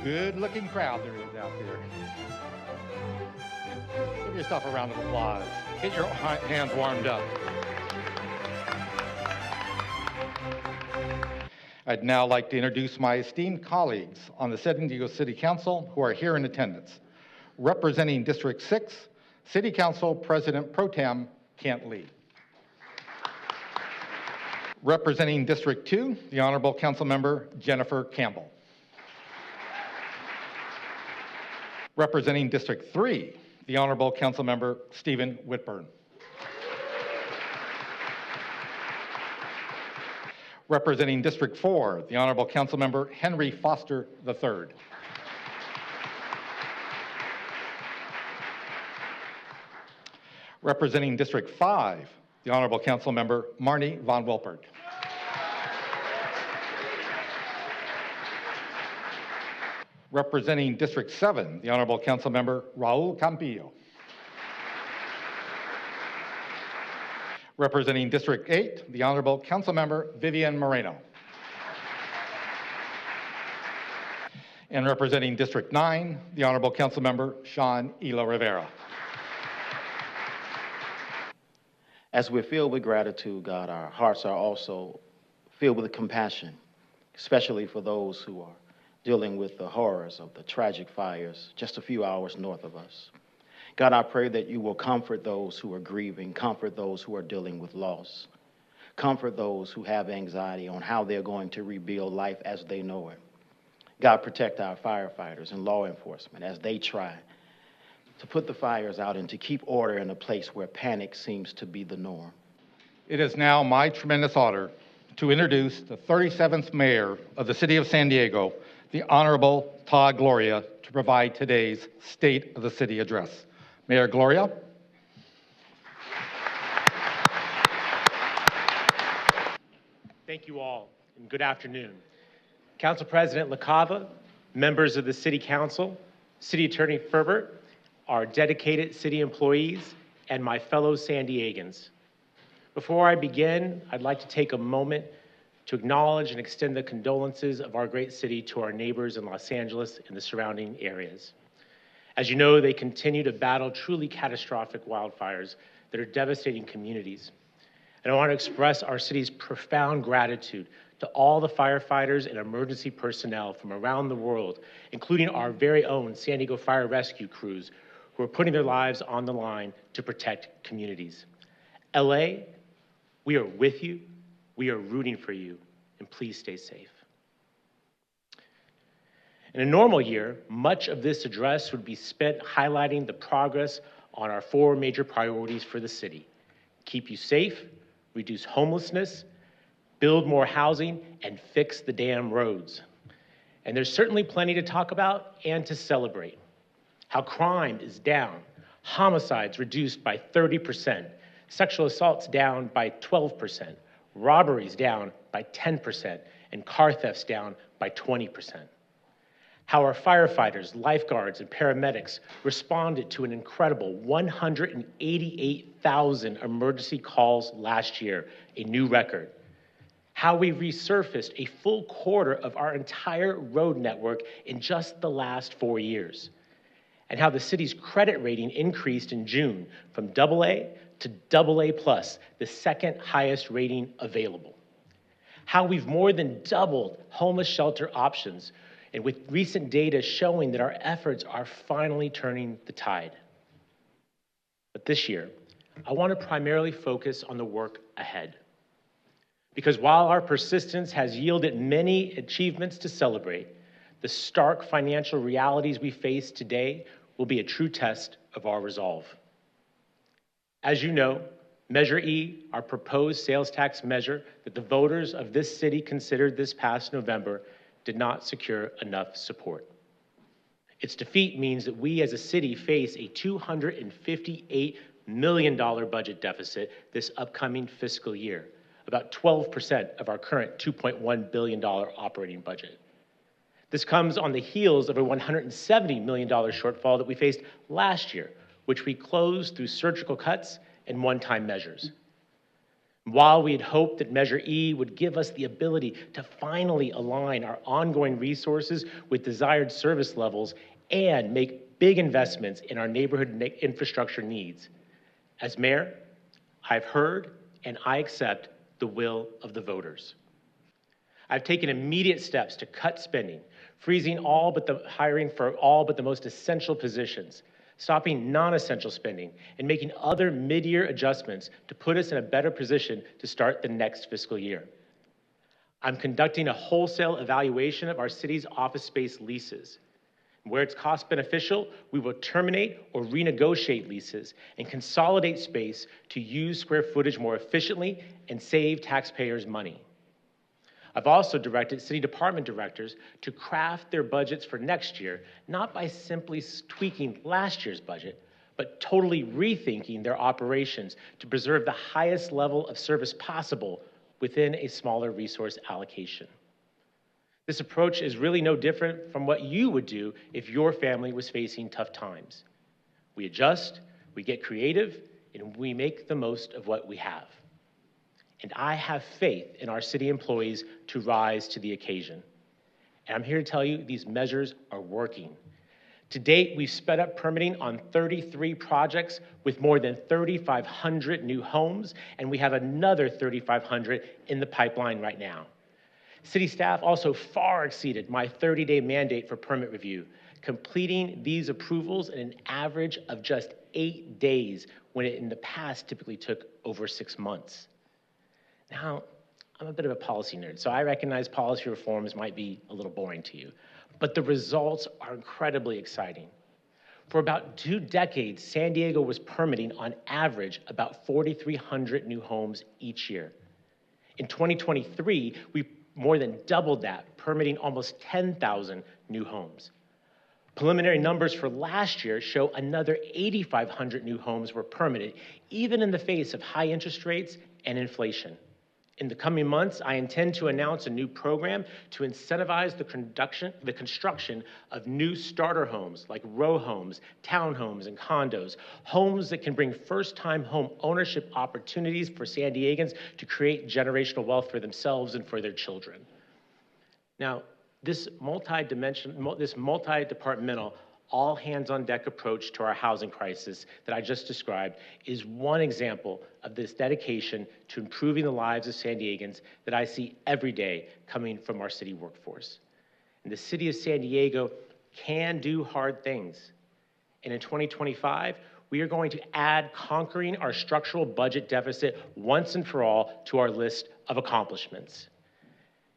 Good-looking crowd there is out there. Give yourself a round of applause. Get your hands warmed up. I'd now like to introduce my esteemed colleagues on the San Diego City Council who are here in attendance. Representing District 6, City Council President Pro Tem Kent Lee. Representing District 2, the Honorable Councilmember Jennifer Campbell. Representing District 3, the Honorable Councilmember Stephen Whitburn. Representing District 4, the Honorable Councilmember Henry Foster III. Representing District 5, the Honorable Councilmember Marnie Von Wilpert. Representing District 7, the Honorable Councilmember Raul Campillo. Representing District 8, the Honorable Councilmember Vivian Moreno. And representing District 9, the Honorable Councilmember Sean Elo Rivera. As we're filled with gratitude, God, our hearts are also filled with compassion, especially for those who are dealing with the horrors of the tragic fires just a few hours north of us. God, I pray that you will comfort those who are grieving, comfort those who are dealing with loss, comfort those who have anxiety on how they're going to rebuild life as they know it. God, protect our firefighters and law enforcement as they try to put the fires out and to keep order in a place where panic seems to be the norm. It is now my tremendous honor to introduce the 37th Mayor of the City of San Diego, the Honorable Todd Gloria, to provide today's State of the City address. Mayor Gloria. Thank you all, and good afternoon. Council President LaCava, members of the City Council, City Attorney Ferbert, our dedicated city employees, and my fellow San Diegans. Before I begin, I'd like to take a moment to acknowledge and extend the condolences of our great city to our neighbors in Los Angeles and the surrounding areas. As you know, they continue to battle truly catastrophic wildfires that are devastating communities. And I want to express our city's profound gratitude to all the firefighters and emergency personnel from around the world, including our very own San Diego Fire Rescue crews, who are putting their lives on the line to protect communities. LA, we are with you, we are rooting for you, and please stay safe. In a normal year, much of this address would be spent highlighting the progress on our 4 major priorities for the city: keep you safe, reduce homelessness, build more housing, and fix the damn roads. And there's certainly plenty to talk about and to celebrate. How crime is down, homicides reduced by 30%, sexual assaults down by 12%, robberies down by 10%, and car thefts down by 20%. How our firefighters, lifeguards, and paramedics responded to an incredible 188,000 emergency calls last year, a new record. How we resurfaced a full quarter of our entire road network in just the last 4 years. And how the city's credit rating increased in June from AA to AA+, the second highest rating available. How we've more than doubled homeless shelter options, and with recent data showing that our efforts are finally turning the tide. But this year, I want to primarily focus on the work ahead. Because while our persistence has yielded many achievements to celebrate, the stark financial realities we face today will be a true test of our resolve. As you know, Measure E, our proposed sales tax measure that the voters of this city considered this past November, did not secure enough support. Its defeat means that we as a city face a $258 million budget deficit this upcoming fiscal year, about 12% of our current $2.1 billion operating budget. This comes on the heels of a $170 million shortfall that we faced last year, which we closed through surgical cuts and one-time measures. While we had hoped that Measure E would give us the ability to finally align our ongoing resources with desired service levels and make big investments in our neighborhood infrastructure needs, as mayor, I've heard and I accept the will of the voters. I've taken immediate steps to cut spending, freezing all but the hiring for all but the most essential positions, stopping non-essential spending, and making other mid-year adjustments to put us in a better position to start the next fiscal year. I'm conducting a wholesale evaluation of our city's office space leases. Where it's cost beneficial, we will terminate or renegotiate leases and consolidate space to use square footage more efficiently and save taxpayers money. I've also directed city department directors to craft their budgets for next year, not by simply tweaking last year's budget, but totally rethinking their operations to preserve the highest level of service possible within a smaller resource allocation. This approach is really no different from what you would do if your family was facing tough times. We adjust, we get creative, and we make the most of what we have. And I have faith in our city employees to rise to the occasion. And I'm here to tell you these measures are working. To date, we've sped up permitting on 33 projects with more than 3,500 new homes, and we have another 3,500 in the pipeline right now. City staff also far exceeded my 30-day mandate for permit review, completing these approvals in an average of just 8 days, when it in the past typically took over 6 months. Now, I'm a bit of a policy nerd, so I recognize policy reforms might be a little boring to you, but the results are incredibly exciting. For about 2 decades, San Diego was permitting on average about 4,300 new homes each year. In 2023, we more than doubled that, permitting almost 10,000 new homes. Preliminary numbers for last year show another 8,500 new homes were permitted, even in the face of high interest rates and inflation. In the coming months, I intend to announce a new program to incentivize the construction of new starter homes like row homes, townhomes, and condos, homes that can bring first-time home ownership opportunities for San Diegans to create generational wealth for themselves and for their children. Now, this multi-departmental, all-hands-on-deck approach to our housing crisis that I just described is one example of this dedication to improving the lives of San Diegans that I see every day coming from our city workforce. And the city of San Diego can do hard things. And in 2025, we are going to add conquering our structural budget deficit once and for all to our list of accomplishments.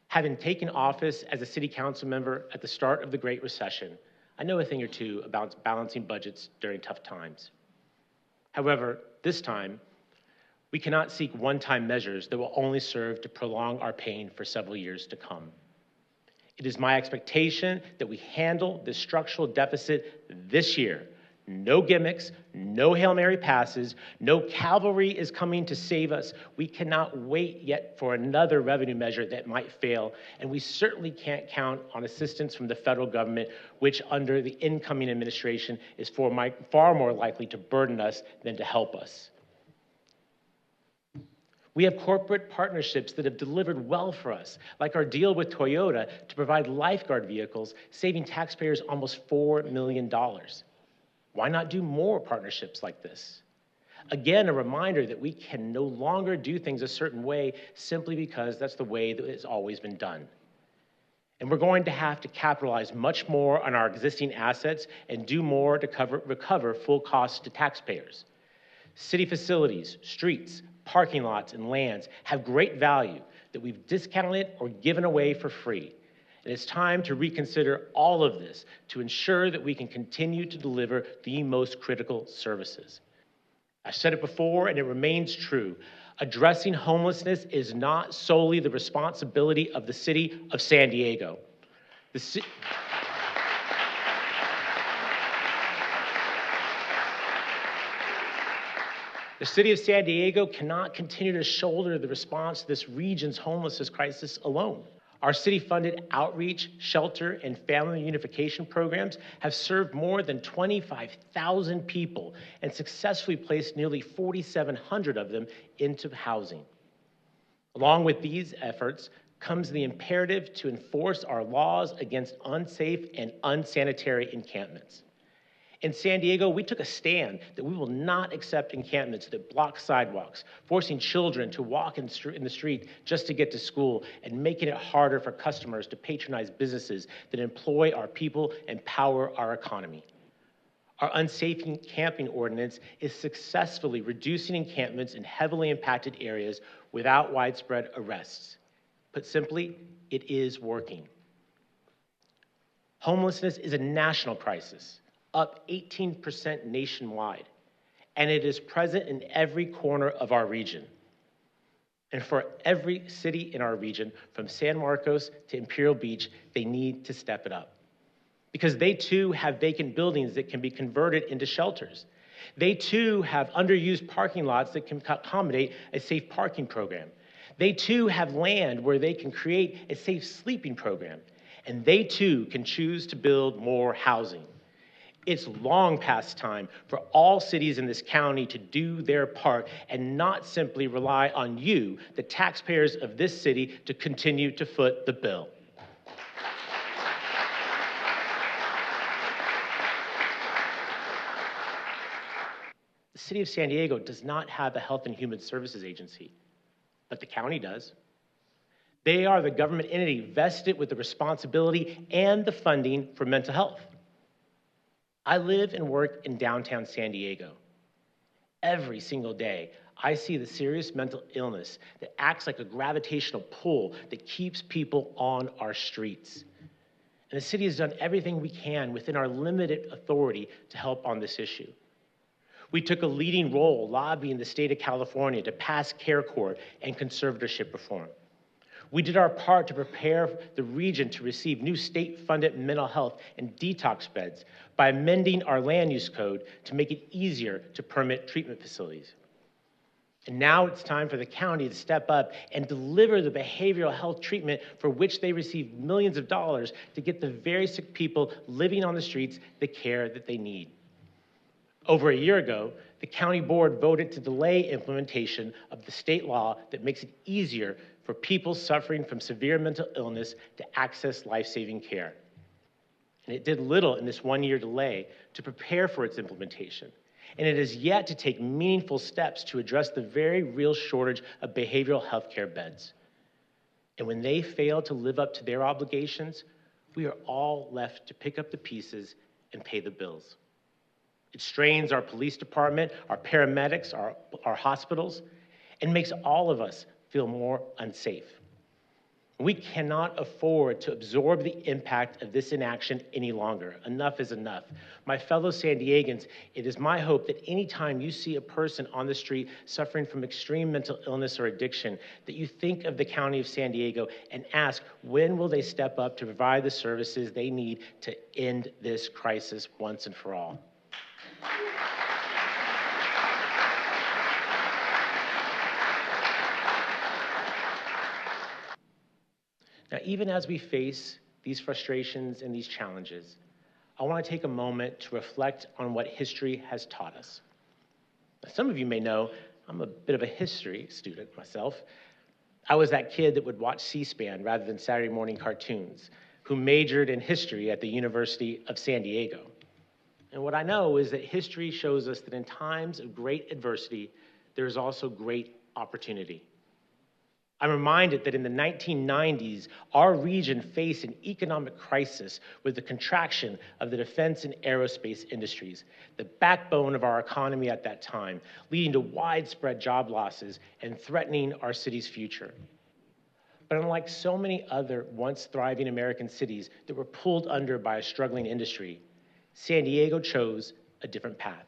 Having taken office as a city council member at the start of the Great Recession, I know a thing or two about balancing budgets during tough times. However, this time, we cannot seek one-time measures that will only serve to prolong our pain for several years to come. It is my expectation that we handle this structural deficit this year. No gimmicks, no Hail Mary passes, no cavalry is coming to save us. We cannot wait yet for another revenue measure that might fail, and we certainly can't count on assistance from the federal government, which under the incoming administration is far more likely to burden us than to help us. We have corporate partnerships that have delivered well for us, like our deal with Toyota to provide lifeguard vehicles, saving taxpayers almost $4 million. Why not do more partnerships like this? Again, a reminder that we can no longer do things a certain way simply because that's the way that it's always been done. And we're going to have to capitalize much more on our existing assets and do more to recover full costs to taxpayers. City facilities, streets, parking lots, and lands have great value that we've discounted or given away for free. And it's time to reconsider all of this to ensure that we can continue to deliver the most critical services. I've said it before, and it remains true. Addressing homelessness is not solely the responsibility of the city of San Diego. The city of San Diego cannot continue to shoulder the response to this region's homelessness crisis alone. Our city-funded outreach, shelter, and family unification programs have served more than 25,000 people and successfully placed nearly 4,700 of them into housing. Along with these efforts comes the imperative to enforce our laws against unsafe and unsanitary encampments. In San Diego, we took a stand that we will not accept encampments that block sidewalks, forcing children to walk in the street just to get to school, and making it harder for customers to patronize businesses that employ our people and power our economy. Our unsafe camping ordinance is successfully reducing encampments in heavily impacted areas without widespread arrests. Put simply, it is working. Homelessness is a national crisis, up 18% nationwide, and it is present in every corner of our region. And for every city in our region, from San Marcos to Imperial Beach, they need to step it up. Because they too have vacant buildings that can be converted into shelters. They too have underused parking lots that can accommodate a safe parking program. They too have land where they can create a safe sleeping program. And they too can choose to build more housing. It's long past time for all cities in this county to do their part and not simply rely on you, the taxpayers of this city, to continue to foot the bill. The city of San Diego does not have a Health and Human Services Agency, but the county does. They are the government entity vested with the responsibility and the funding for mental health. I live and work in downtown San Diego. Every single day, I see the serious mental illness that acts like a gravitational pull that keeps people on our streets. And the city has done everything we can within our limited authority to help on this issue. We took a leading role lobbying the state of California to pass care court and conservatorship reform. We did our part to prepare the region to receive new state-funded mental health and detox beds by amending our land use code to make it easier to permit treatment facilities. And now it's time for the county to step up and deliver the behavioral health treatment for which they receive millions of dollars to get the very sick people living on the streets the care that they need. Over a year ago, the county board voted to delay implementation of the state law that makes it easier for people suffering from severe mental illness to access life-saving care. And it did little in this one-year delay to prepare for its implementation. And it has yet to take meaningful steps to address the very real shortage of behavioral health care beds. And when they fail to live up to their obligations, we are all left to pick up the pieces and pay the bills. It strains our police department, our paramedics, our hospitals, and makes all of us feel more unsafe. We cannot afford to absorb the impact of this inaction any longer. Enough is enough. My fellow San Diegans, it is my hope that anytime you see a person on the street suffering from extreme mental illness or addiction, that you think of the County of San Diego and ask, when will they step up to provide the services they need to end this crisis once and for all? Now, even as we face these frustrations and these challenges, I want to take a moment to reflect on what history has taught us. Now, some of you may know I'm a bit of a history student myself. I was that kid that would watch C-SPAN rather than Saturday morning cartoons, who majored in history at the University of San Diego. And what I know is that history shows us that in times of great adversity, there is also great opportunity. I'm reminded that in the 1990s, our region faced an economic crisis with the contraction of the defense and aerospace industries, the backbone of our economy at that time, leading to widespread job losses and threatening our city's future. But unlike so many other once thriving American cities that were pulled under by a struggling industry, San Diego chose a different path.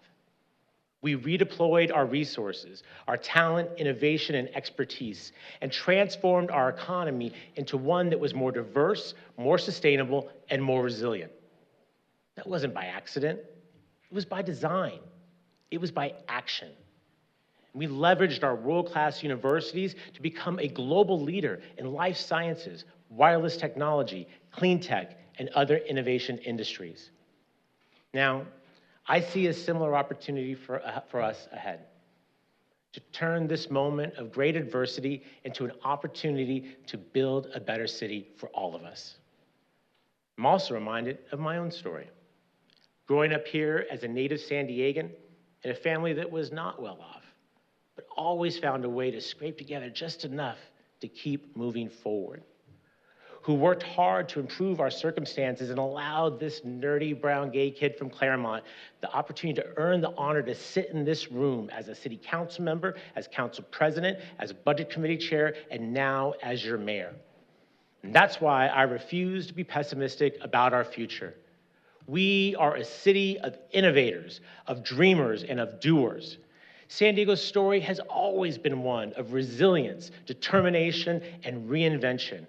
We redeployed our resources, our talent, innovation, and expertise, and transformed our economy into one that was more diverse, more sustainable, and more resilient. That wasn't by accident. It was by design. It was by action. We leveraged our world-class universities to become a global leader in life sciences, wireless technology, clean tech, and other innovation industries. Now, I see a similar opportunity for us ahead. to turn this moment of great adversity into an opportunity to build a better city for all of us. I'm also reminded of my own story. Growing up here as a native San Diegan in a family that was not well off, but always found a way to scrape together just enough to keep moving forward. Who worked hard to improve our circumstances and allowed this nerdy brown gay kid from Claremont the opportunity to earn the honor to sit in this room as a city council member, as council president, as budget committee chair, and now as your mayor. And that's why I refuse to be pessimistic about our future. We are a city of innovators, of dreamers, and of doers. San Diego's story has always been one of resilience, determination, and reinvention.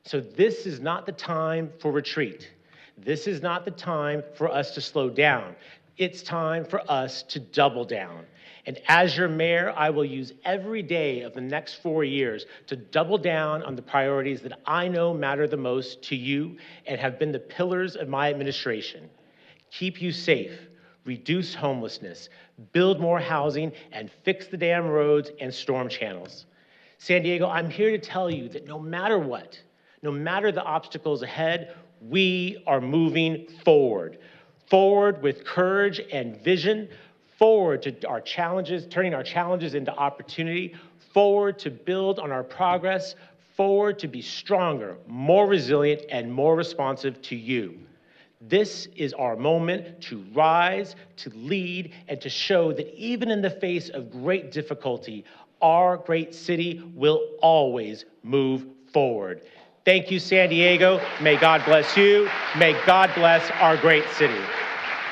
So this is not the time for retreat. This is not the time for us to slow down. It's time for us to double down. And as your mayor, I will use every day of the next 4 years to double down on the priorities that I know matter the most to you and have been the pillars of my administration. Keep you safe, reduce homelessness, build more housing, and fix the damn roads and storm channels. San Diego, I'm here to tell you that no matter what, no matter the obstacles ahead, we are moving forward. Forward with courage and vision, forward to our challenges, turning our challenges into opportunity, forward to build on our progress, forward to be stronger, more resilient, and more responsive to you. This is our moment to rise, to lead, and to show that even in the face of great difficulty, our great city will always move forward. Thank you, San Diego. May God bless you. May God bless our great city.